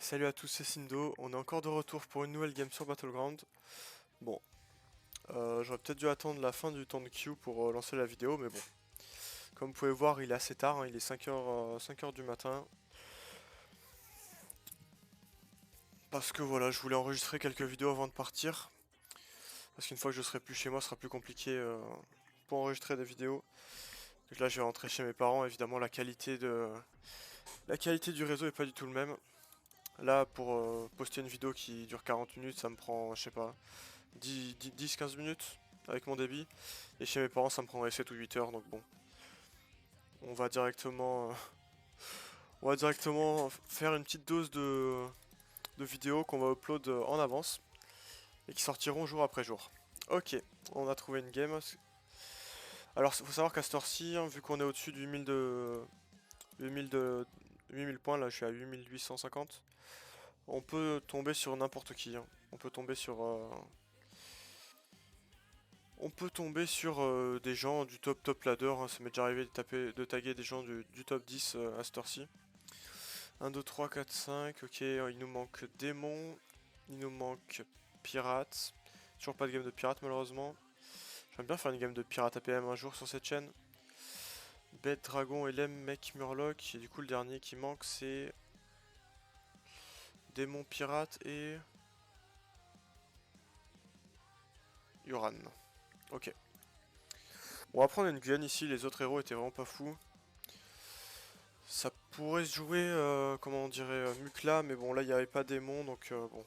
Salut à tous, c'est Sindo, on est encore de retour pour une nouvelle game sur Battleground. Bon, j'aurais peut-être dû attendre la fin du temps de queue pour lancer la vidéo, mais bon. Comme vous pouvez voir, il est assez tard, hein, il est 5h du matin. Parce que voilà, je voulais enregistrer quelques vidéos avant de partir. Parce qu'une fois que je serai plus chez moi, ce sera plus compliqué pour enregistrer des vidéos. Donc là, je vais rentrer chez mes parents, évidemment la qualité du réseau est pas du tout le même. Là, pour poster une vidéo qui dure 40 minutes, ça me prend, je sais pas, 10-15 minutes avec mon débit. Et chez mes parents, ça me prendrait 7 ou 8 heures, donc bon. On va directement, on va directement faire une petite dose de vidéos qu'on va upload en avance et qui sortiront jour après jour. Ok, on a trouvé une game. Alors, il faut savoir qu'à cette heure-ci, hein, vu qu'on est au-dessus de 8000 points, là je suis à 8850, on peut tomber sur n'importe qui. Hein. On peut tomber sur des gens du top ladder, hein. Ça m'est déjà arrivé de taguer des gens du top 10 à cette heure-ci. 1, 2, 3, 4, 5, ok, il nous manque démon, il nous manque pirate. Toujours pas de game de pirate malheureusement. J'aimerais bien faire une game de pirate APM un jour sur cette chaîne. Bête, dragon, LM, mec, murloc, et du coup le dernier qui manque c'est démon, pirate et Uran. Ok. On va prendre une Gwen ici, les autres héros étaient vraiment pas fous. Ça pourrait se jouer, comment on dirait, Mukla, mais bon là il n'y avait pas démon, donc bon.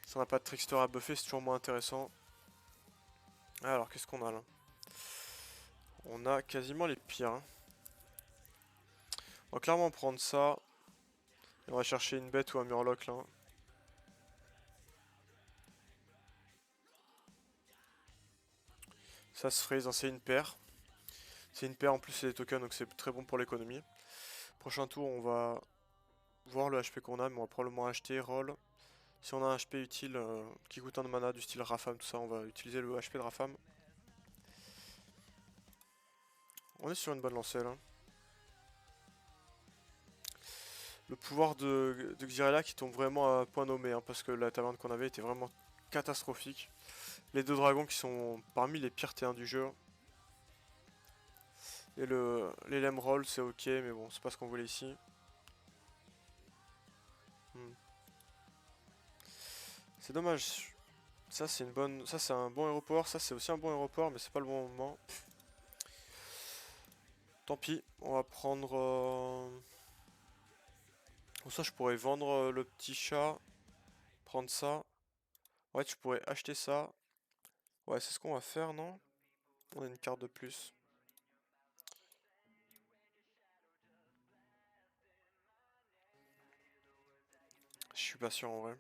Si on n'a pas de trickster à buffer, c'est toujours moins intéressant. Alors qu'est-ce qu'on a là? On a quasiment les pires. Hein. On va clairement prendre ça. Et on va chercher une bête ou un murloc là. Ça se freeze, hein, c'est une paire. C'est une paire en plus, c'est des tokens, donc c'est très bon pour l'économie. Prochain tour, on va voir le HP qu'on a, mais on va probablement acheter roll. Si on a un HP utile qui coûte un de mana du style Rafam, tout ça, on va utiliser le HP de Rafam. On est sur une bonne lancée là. Le pouvoir de Xyrella qui tombe vraiment à point nommé, hein, parce que la taverne qu'on avait était vraiment catastrophique. Les deux dragons qui sont parmi les pires T1 du jeu. Et les roll c'est ok, mais bon, c'est pas ce qu'on voulait ici. C'est dommage. Ça c'est un bon aéroport, ça c'est aussi un bon aéroport, mais c'est pas le bon moment. Tant pis, on va prendre... Pour ça je pourrais vendre le petit chat, prendre ça. Ouais, tu pourrais acheter ça. Ouais, c'est ce qu'on va faire, non? On a une carte de plus. Je suis pas sûr en vrai.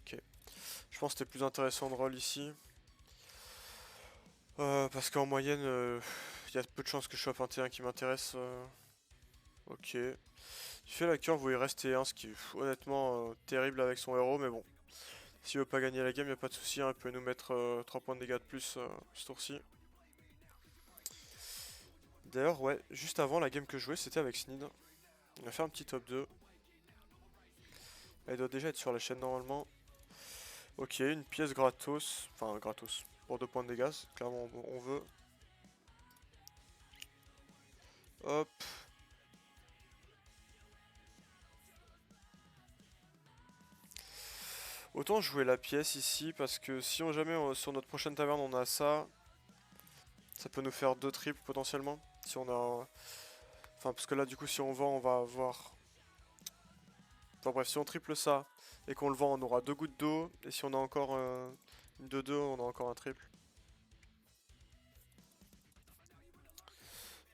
Ok. Je pense que c'était plus intéressant de roll ici. Parce qu'en moyenne, il y a peu de chances que je chope un T1 qui m'intéresse. Ok. Il fait la curve où il reste T1, ce qui est honnêtement terrible avec son héros, mais bon. S'il veut pas gagner la game, y a pas de souci, hein, il peut nous mettre 3 points de dégâts de plus ce tour-ci. D'ailleurs, ouais, juste avant la game que je jouais, c'était avec Snid. On a fait un petit top 2. Elle doit déjà être sur la chaîne normalement. Ok, une pièce gratos. Enfin, gratos. Pour 2 points de dégâts, clairement on veut. Hop. Autant jouer la pièce ici, parce que si on jamais sur notre prochaine taverne on a ça, ça peut nous faire 2 triples potentiellement. Si on a... Enfin, parce que là du coup si on vend on va avoir... Enfin bref, si on triple ça et qu'on le vend on aura 2 gouttes d'eau, et si on a encore une 2-2 on a encore un triple.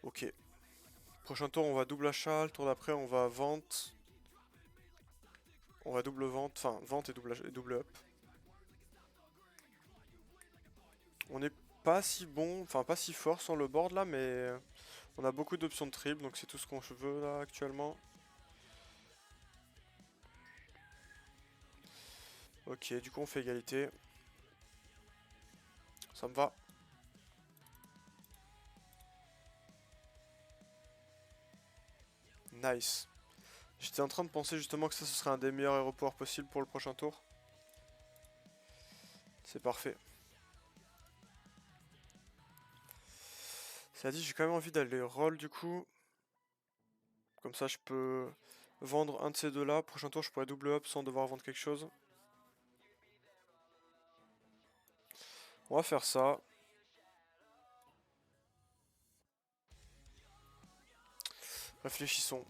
Ok. Prochain tour on va double achat, le tour d'après on va vente. On va double vente, enfin vente et double up. On n'est pas si bon, enfin pas si fort sur le board là, mais on a beaucoup d'options de triple, donc c'est tout ce qu'on veut là actuellement. Ok, du coup on fait égalité. Ça me va. Nice. J'étais en train de penser justement que ça ce serait un des meilleurs aéroports possibles pour le prochain tour. C'est parfait. Ça dit, j'ai quand même envie d'aller roll du coup. Comme ça je peux vendre un de ces deux là. Prochain tour je pourrais double up sans devoir vendre quelque chose. On va faire ça. Réfléchissons.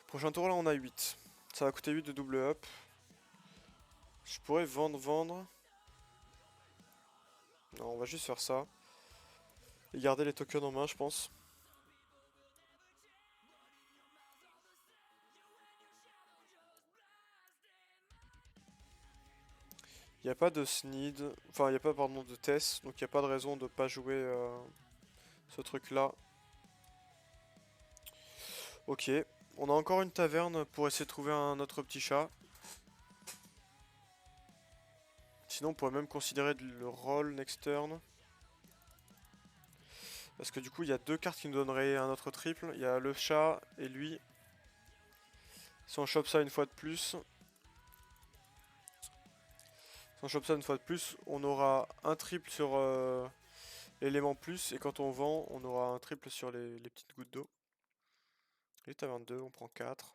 Prochain tour là on a 8. Ça va coûter 8 de double up. Je pourrais vendre. Non, on va juste faire ça. Et garder les tokens en main je pense. Il n'y a pas de Sneed, enfin il n'y a pas pardon de Tess, donc il n'y a pas de raison de pas jouer ce truc là. Ok, on a encore une taverne pour essayer de trouver un autre petit chat. Sinon on pourrait même considérer le roll next turn. Parce que du coup il y a deux cartes qui nous donneraient un autre triple, il y a le chat et lui. Si on chope ça une fois de plus, on aura un triple sur l'élément plus, et quand on vend, on aura un triple sur les petites gouttes d'eau. Et taverne 2, on prend 4.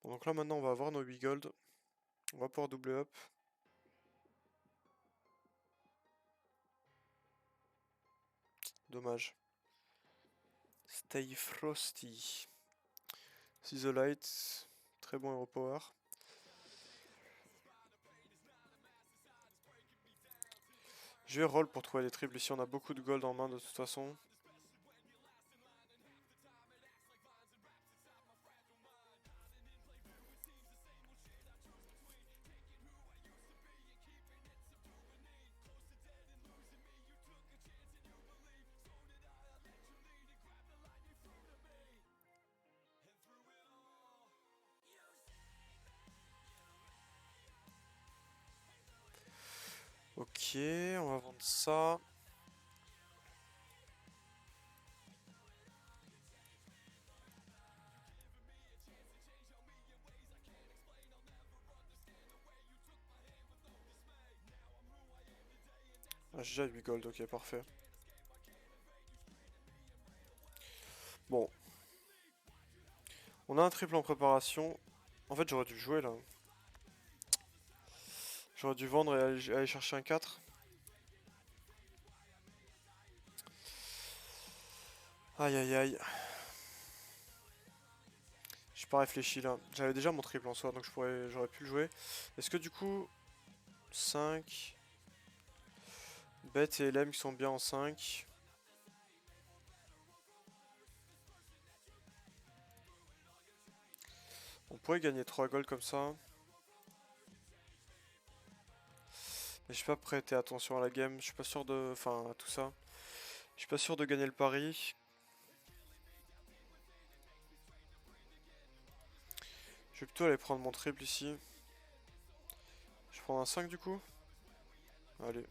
Bon, donc là maintenant on va avoir nos 8 gold. On va pouvoir double up. Dommage. Stay Frosty. See the light. Très bon hero power. Je vais roll pour trouver les triples ici. On a beaucoup de gold en main de toute façon. Ok, on va vendre ça. Ah, j'ai déjà 8 gold, ok, parfait. Bon. On a un triple en préparation. En fait, j'aurais dû jouer là. J'aurais dû vendre et aller chercher un 4. Aïe aïe aïe. J'ai pas réfléchi là. J'avais déjà mon triple en soi, donc j'aurais pu le jouer. Est-ce que du coup, 5... Bête et LM qui sont bien en 5. On pourrait gagner 3 gold comme ça. Mais je suis pas prêté attention à la game. Je suis pas sûr de... Enfin, à tout ça. Je suis pas sûr de gagner le pari. Je vais plutôt aller prendre mon triple ici. Je prends un 5 du coup. Allez.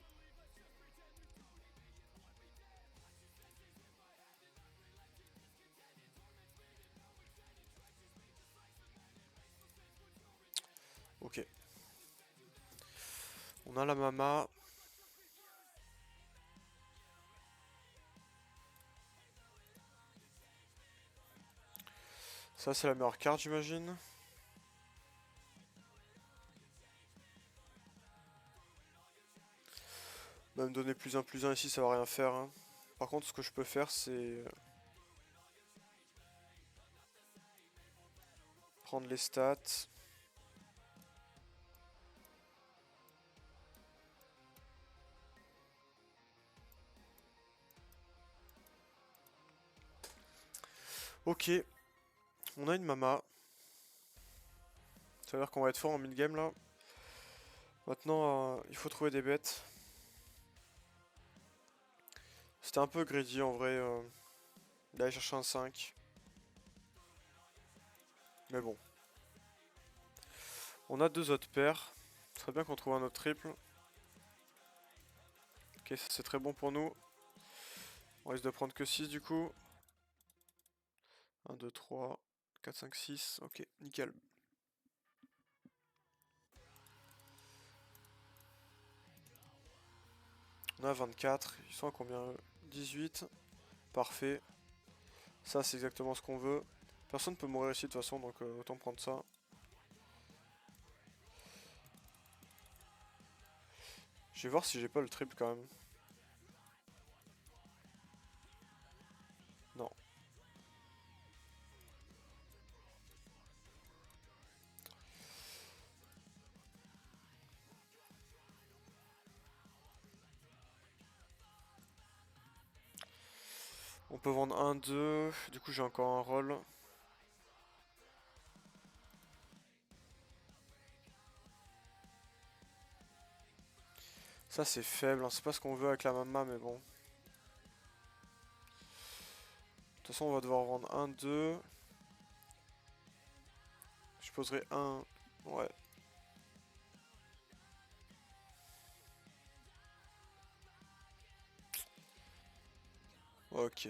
Ok. On a la mama. Ça c'est la meilleure carte j'imagine. Bah, me donner plus 1 ici ça va rien faire. Hein. Par contre ce que je peux faire c'est... Prendre les stats. Ok. On a une mama. Ça veut dire qu'on va être fort en mid-game là. Maintenant il faut trouver des bêtes. C'était un peu greedy en vrai d'aller chercher un 5. Mais bon. On a deux autres paires. Ce serait bien qu'on trouve un autre triple. Ok, ça c'est très bon pour nous. On risque de prendre que 6 du coup. 1, 2, 3, 4, 5, 6. Ok, nickel. On a 24. Ils sont à combien? 18. Parfait. Ça, c'est exactement ce qu'on veut. Personne peut mourir ici de toute façon, donc autant prendre ça. Je vais voir si j'ai pas le triple quand même. Non. On peut vendre 1, 2. Du coup, j'ai encore un roll. Ça, c'est faible. Hein. C'est pas ce qu'on veut avec la mama, mais bon. De toute façon, on va devoir vendre 1, 2. Je poserai 1. Ouais. Ok.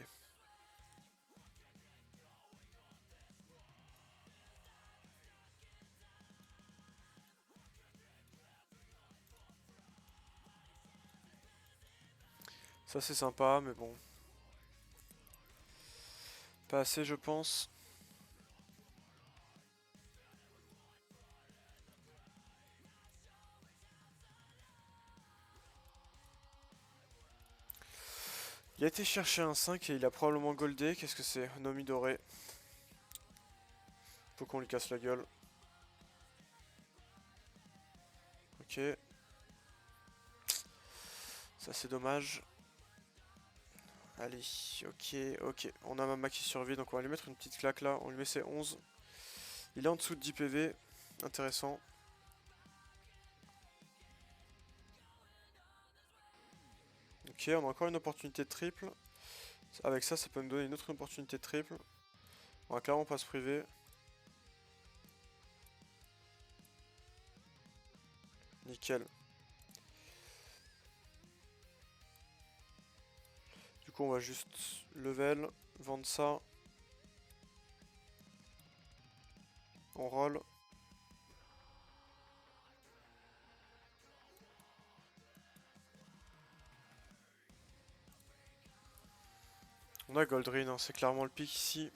Ça, c'est sympa, mais bon. Pas assez, je pense. Il a été chercher un 5 et il a probablement goldé. Qu'est-ce que c'est? Nomi doré. Faut qu'on lui casse la gueule. Ok. Ça, c'est dommage. Allez, ok, ok. On a Mama qui survit, donc on va lui mettre une petite claque là. On lui met ses 11. Il est en dessous de 10 PV. Intéressant. Ok, on a encore une opportunité de triple. Avec ça, ça peut nous donner une autre opportunité de triple. On va clairement pas se priver. Nickel. Du coup, on va juste level, vendre ça. On roll. On a Goldrin, hein, c'est clairement le pic ici.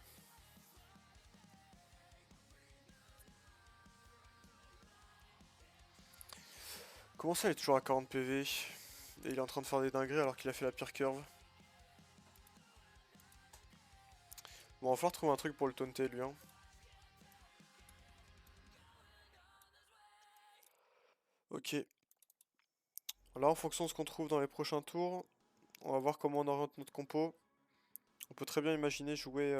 Comment ça, il est toujours à 40 PV? Et il est en train de faire des dingueries alors qu'il a fait la pire curve. Bon, il va falloir trouver un truc pour le taunter, lui. Hein. Ok. Là, en fonction de ce qu'on trouve dans les prochains tours, on va voir comment on oriente notre compo. On peut très bien imaginer jouer...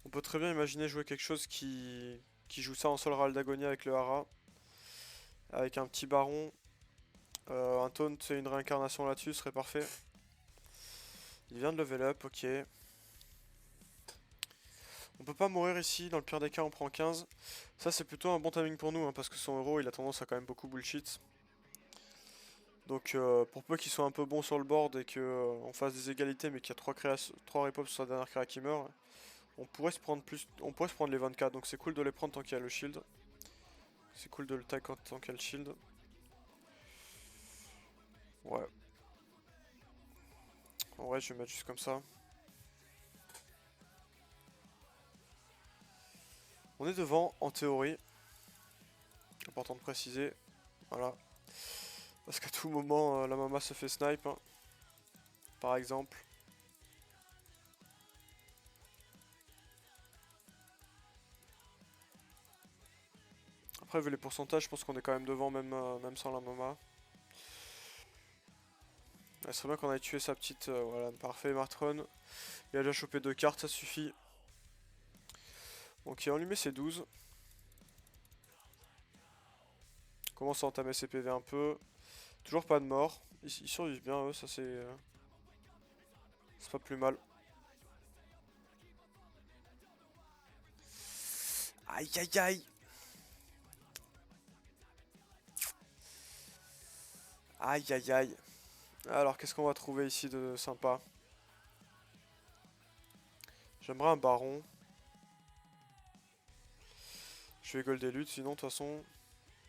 On peut très bien imaginer jouer quelque chose qui joue ça en sol Ral d'Agonia avec le Hara. Avec un petit baron. Un taunt et une réincarnation là-dessus serait parfait. Il vient de level up, ok. On peut pas mourir ici, dans le pire des cas on prend 15. Ça c'est plutôt un bon timing pour nous, hein, parce que son héros il a tendance à quand même beaucoup bullshit. Donc pour peu qu'il soit un peu bon sur le board et qu'on fasse des égalités mais qu'il y a 3 repop sur sa dernière créa qui meurt, on pourrait se prendre les 24, donc c'est cool de les prendre tant qu'il y a le shield. C'est cool de le tag tant qu'il y a le shield. Ouais. En vrai je vais mettre juste comme ça. On est devant en théorie. Important de préciser. Voilà. Parce qu'à tout moment la mama se fait snipe. Hein, par exemple. Après, vu les pourcentages, je pense qu'on est quand même devant, même sans la mama. Il serait bien qu'on aille tuer sa petite... voilà, parfait, Martron. Il a déjà chopé 2 cartes, ça suffit. Ok, on lui met ses 12. On commence à entamer ses PV un peu. Toujours pas de mort. Ils survivent bien, eux, ça c'est... c'est pas plus mal. Aïe, aïe, aïe. Aïe, aïe, aïe. Alors, qu'est-ce qu'on va trouver ici de sympa? J'aimerais un baron. Je vais gold des luttes sinon de toute façon.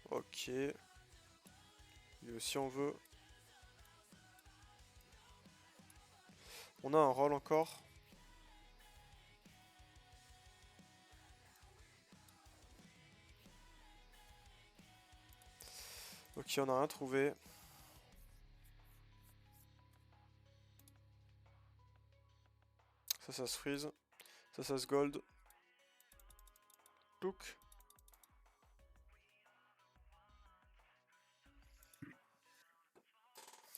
Ok. Lui aussi on veut. On a un rôle encore. Ok, on a rien trouvé. Ça se freeze. Ça se gold. Plouc.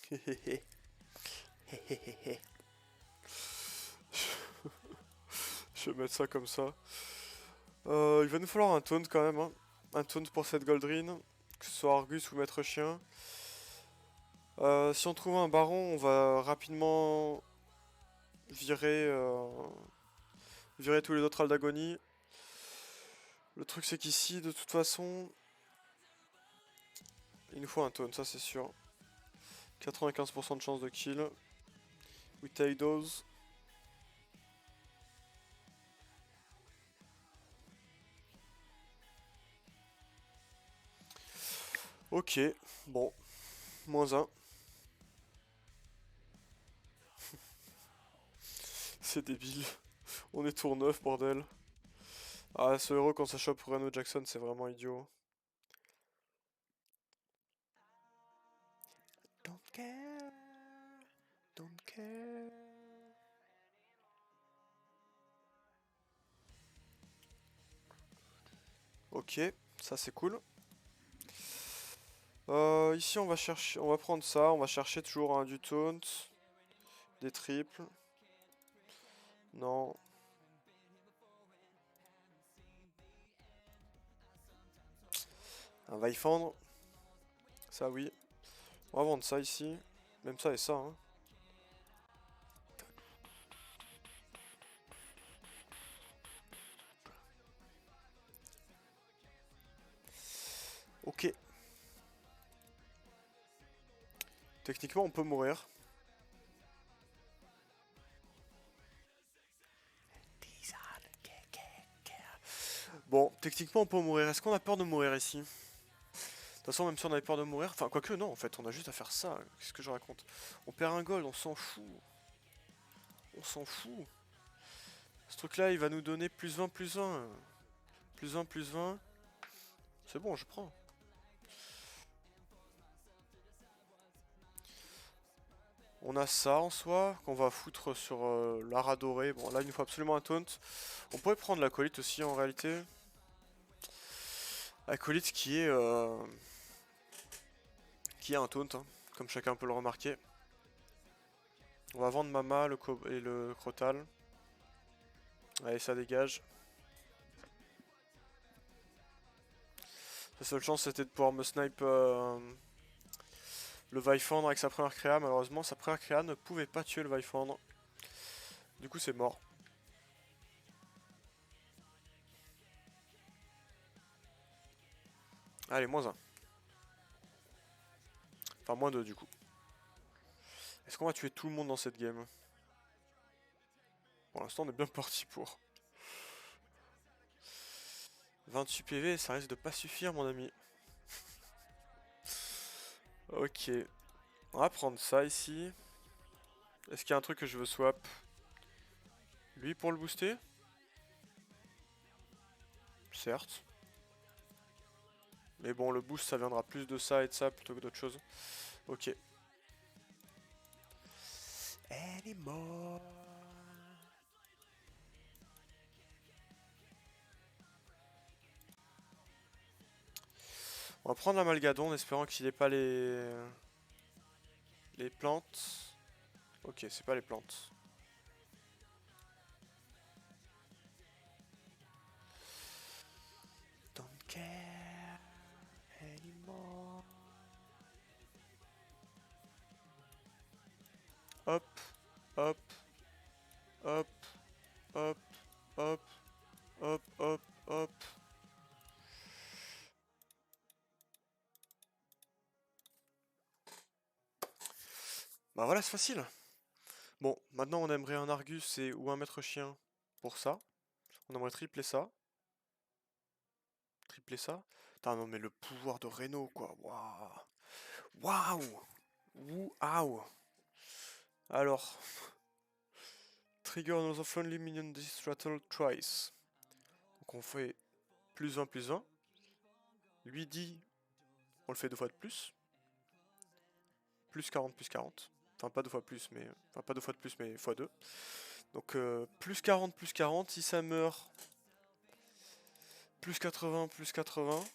Hehehe. Hehehe. Je vais mettre ça comme ça. Il va nous falloir un taunt quand même. Hein. Un taunt pour cette Goldrine. Que ce soit Argus ou Maître Chien. Si on trouve un baron, on va rapidement virer, virer tous les autres Aldagonie. Le truc c'est qu'ici, de toute façon, il nous faut un taunt, ça c'est sûr. 95% de chance de kill. We take those. Ok, bon. -1. C'est débile. On est tour 9, bordel. Ah, ce héros quand ça chope Reno Jackson, c'est vraiment idiot. Don't care. Don't care. Ok, ça c'est cool. Ici on va chercher, on va prendre ça, on va chercher toujours un du taunt, des triples. Non. Un Vaifendre. Ça oui. On va vendre ça ici. Même ça et ça. Hein. Ok. Techniquement on peut mourir. Bon, techniquement on peut mourir. Est-ce qu'on a peur de mourir ici? De toute façon, même si on avait peur de mourir, enfin, quoique, non, en fait, on a juste à faire ça. Qu'est-ce que je raconte? On perd un gold, on s'en fout. On s'en fout. Ce truc-là, il va nous donner plus 20, plus 20. Plus 20, plus 20. C'est bon, je prends. On a ça en soi, qu'on va foutre sur l'ara doré. Bon, là, il nous faut absolument un taunt. On pourrait prendre l'acolyte aussi, en réalité. Acolyte qui est un taunt, hein, comme chacun peut le remarquer. On va vendre Mama et le Crotal. Allez, ça dégage. La seule chance c'était de pouvoir me snipe le Vaifendre avec sa première créa. Malheureusement, sa première créa ne pouvait pas tuer le Vaifendre. Du coup, c'est mort. Allez, -1. Enfin, -2 du coup. Est-ce qu'on va tuer tout le monde dans cette game? Pour l'instant, on est bien parti pour. 28 PV, ça risque de pas suffire, mon ami. Ok. On va prendre ça ici. Est-ce qu'il y a un truc que je veux swap? Lui pour le booster? Certes. Mais bon, le boost, ça viendra plus de ça et de ça plutôt que d'autres choses. Ok. Anymore. On va prendre l'Amalgadon en espérant qu'il n'ait pas les plantes. Ok, c'est pas les plantes. Don't care anymore. Hop, hop, hop, hop, hop, hop, hop, hop. Bah voilà, c'est facile. Bon, maintenant on aimerait un Argus ou un Maître Chien pour ça. On aimerait tripler ça. Tripler ça. Putain, non, mais le pouvoir de Reno, quoi. Waouh. Waouh. Waouh. Alors. Trigger another friendly minion this rattle twice. Donc on fait +1 +1. Lui dit, on le fait 2 fois de plus. +40 +40. Enfin pas 2 fois plus, mais. Enfin pas 2 fois de plus, mais x2. Donc +40 si ça meurt. +80 +80.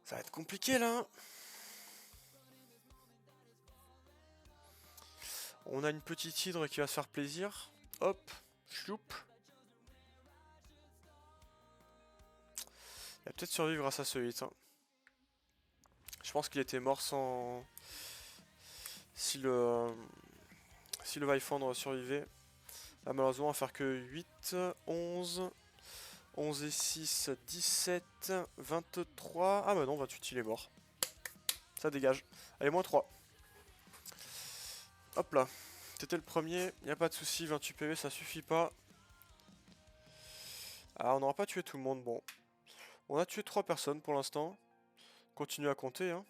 Ça va être compliqué là. On a une petite hydre qui va se faire plaisir. Hop, chloup. Il va peut-être survivre grâce à ce hit. Hein. Je pense qu'il était mort sans... Si le Vaifandre survivait. Là malheureusement on va faire que 8, 11... 11 et 6, 17, 23... Ah bah non, 28 il est mort. Ça dégage. Allez, -3. Hop là. T'étais le premier, y a pas de souci, 28 PV ça suffit pas. Ah, on n'aura pas tué tout le monde, bon. On a tué 3 personnes pour l'instant. Continue à compter, hein.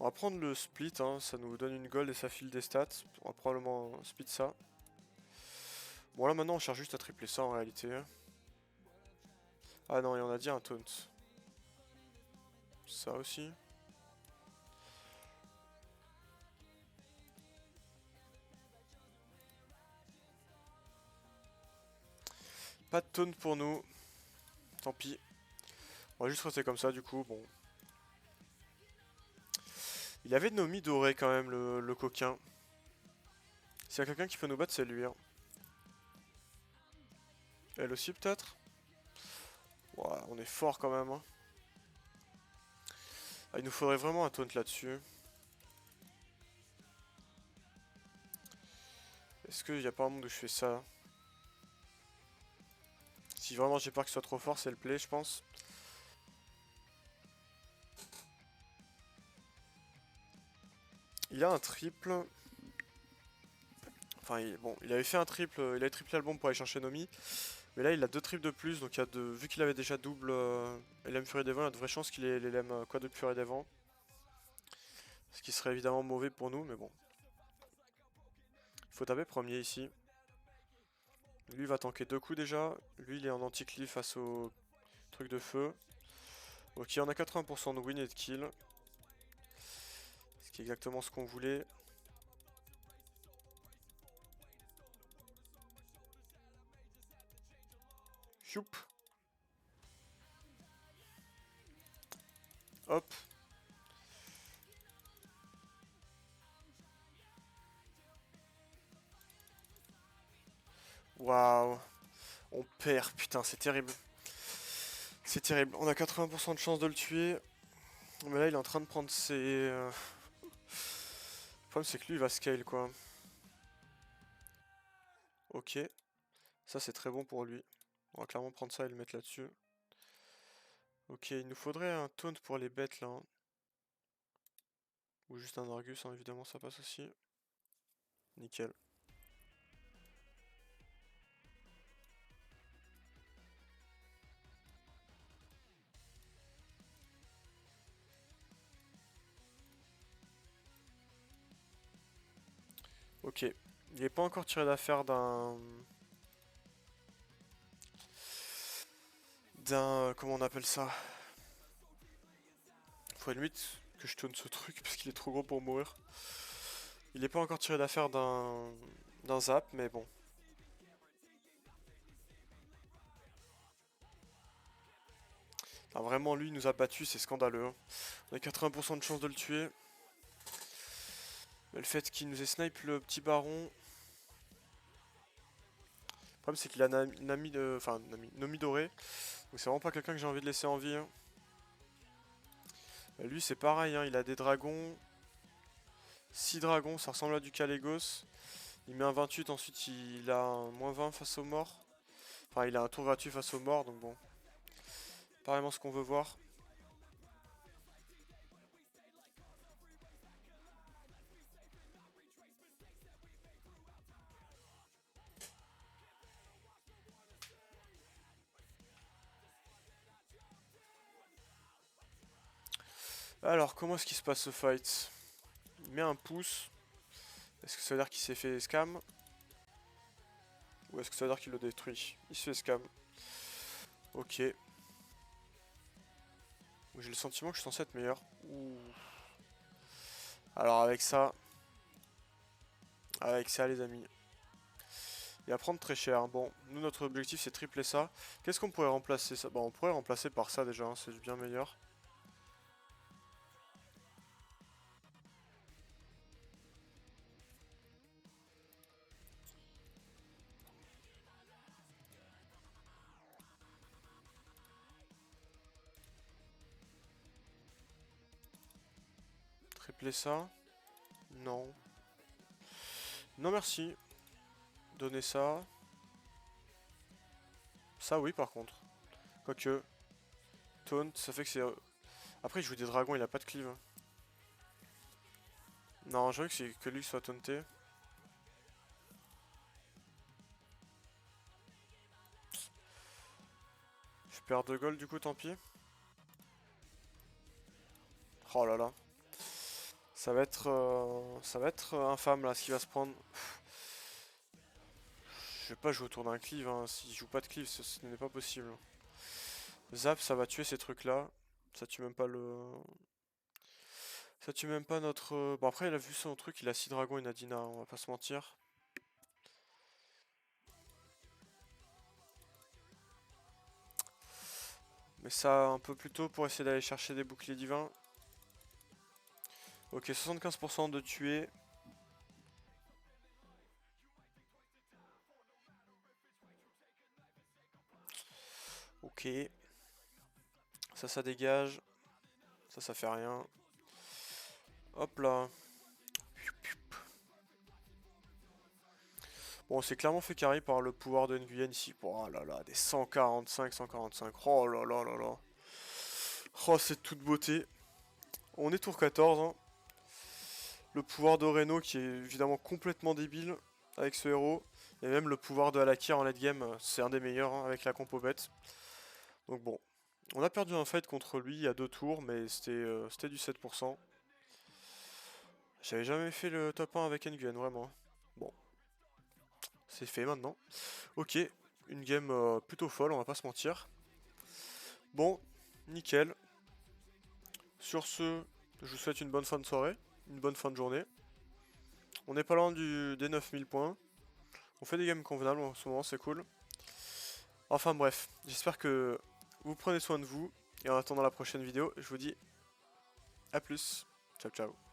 On va prendre le split, hein. Ça nous donne une gold et ça file des stats. On va probablement split ça. Bon là maintenant on cherche juste à tripler ça en réalité. Ah non, et on a dit un taunt. Ça aussi. Pas de taunt pour nous. Tant pis. On va juste rester comme ça du coup, bon. Il avait de Nomi doré quand même, le coquin. S'il y a quelqu'un qui peut nous battre, c'est lui. Hein. Elle aussi peut-être. Wow, on est fort quand même. Hein. Ah, il nous faudrait vraiment un taunt là-dessus. Est-ce qu'il n'y a pas un monde où je fais ça? Si vraiment j'ai peur qu'il soit trop fort, c'est le play, je pense. Il a un triple. Enfin, bon, il avait fait un triple, il avait triplé l'album pour aller chercher Nomi. Mais là, il a 2 triples de plus, donc il y a vu qu'il avait déjà double LM Fury des Vents, il y a de vraies chances qu'il ait LM quadruple Fury des Vents. Ce qui serait évidemment mauvais pour nous, mais bon. Il faut taper premier ici. Lui, il va tanker 2 coups déjà. Lui, il est en anti-cleave face au truc de feu. Ok, on a 80% de win et de kill. Ce qui est exactement ce qu'on voulait. Choup. Hop. Waouh. On perd, putain, c'est terrible. C'est terrible. On a 80% de chance de le tuer. Mais là, il est en train de prendre ses... Le problème, c'est que lui, il va scale, quoi. Ok. Ça, c'est très bon pour lui. On va clairement prendre ça et le mettre là-dessus. Ok, il nous faudrait un taunt pour les bêtes, là. Hein. Ou juste un Argus, hein, évidemment, ça passe aussi. Nickel. Ok. Il n'est pas encore tiré d'affaire comment on appelle ça? Faut limite que je tourne ce truc parce qu'il est trop gros pour mourir. Il n'est pas encore tiré d'affaire d'un zap, mais bon. Ah, vraiment, lui, il nous a battu, c'est scandaleux. Hein. On a 80% de chance de le tuer. Mais le fait qu'il nous ait snipe le petit baron... Le problème, c'est qu'il a Nomi doré. Donc c'est vraiment pas quelqu'un que j'ai envie de laisser en vie. Hein. Lui, c'est pareil, hein, il a des dragons. 6 dragons, ça ressemble à du Kalégos. Il met un 28, ensuite il a un -20 face aux morts. Enfin, il a un tour gratuit face aux morts, donc bon. Pas vraiment ce qu'on veut voir. Alors, comment est-ce qu'il se passe ce fight? Il met un pouce. Est-ce que ça veut dire qu'il s'est fait scam? Ou est-ce que ça veut dire qu'il le détruit? Il se fait scam. Ok. J'ai le sentiment que je suis censé être meilleur. Ouh. Alors avec ça... Avec ça les amis. Il va prendre très cher. Bon, nous notre objectif c'est tripler ça. Qu'est-ce qu'on pourrait remplacer ça? Bon, on pourrait remplacer par ça déjà, hein, c'est bien meilleur. Tripler ça? Non. Non merci. Donner ça. Ça oui par contre. Quoique. Taunt, ça fait que c'est... Après il joue des dragons, il a pas de cleave. Non, j'avoue que c'est que lui soit taunté. Je perds 2 gold du coup, tant pis. Oh là là. Ça va être infâme là ce qui va se prendre. Je vais pas jouer autour d'un cleave, hein. S'il joue pas de cleave, ce n'est pas possible. Zap, ça va tuer ces trucs là. Ça tue même pas le... Ça tue même pas notre... Bon après il a vu son truc, il a 6 dragons et Nadina, on va pas se mentir. Mais ça un peu plus tôt pour essayer d'aller chercher des boucliers divins. Ok, 75% de tuer. Ok. Ça dégage. Ça fait rien. Hop là. Bon, on s'est clairement fait carry par le pouvoir de Nguyen ici. Oh là là, des 145, 145. Oh là là là là. Oh, c'est toute beauté. On est tour 14. Hein. Le pouvoir de Reno qui est évidemment complètement débile avec ce héros. Et même le pouvoir de Alakir en late game, c'est un des meilleurs hein, avec la compo bête. Donc bon. On a perdu un fight contre lui il y a 2 tours, mais c'était du 7%. J'avais jamais fait le top 1 avec Nguyen, vraiment. Bon. C'est fait maintenant. Ok, une game plutôt folle, on va pas se mentir. Bon, nickel. Sur ce, je vous souhaite une bonne fin de soirée, une bonne fin de journée. On n'est pas loin des 9000 points. On fait des games convenables en ce moment, c'est cool. Enfin bref, j'espère que vous prenez soin de vous. Et en attendant la prochaine vidéo, je vous dis à plus. Ciao ciao.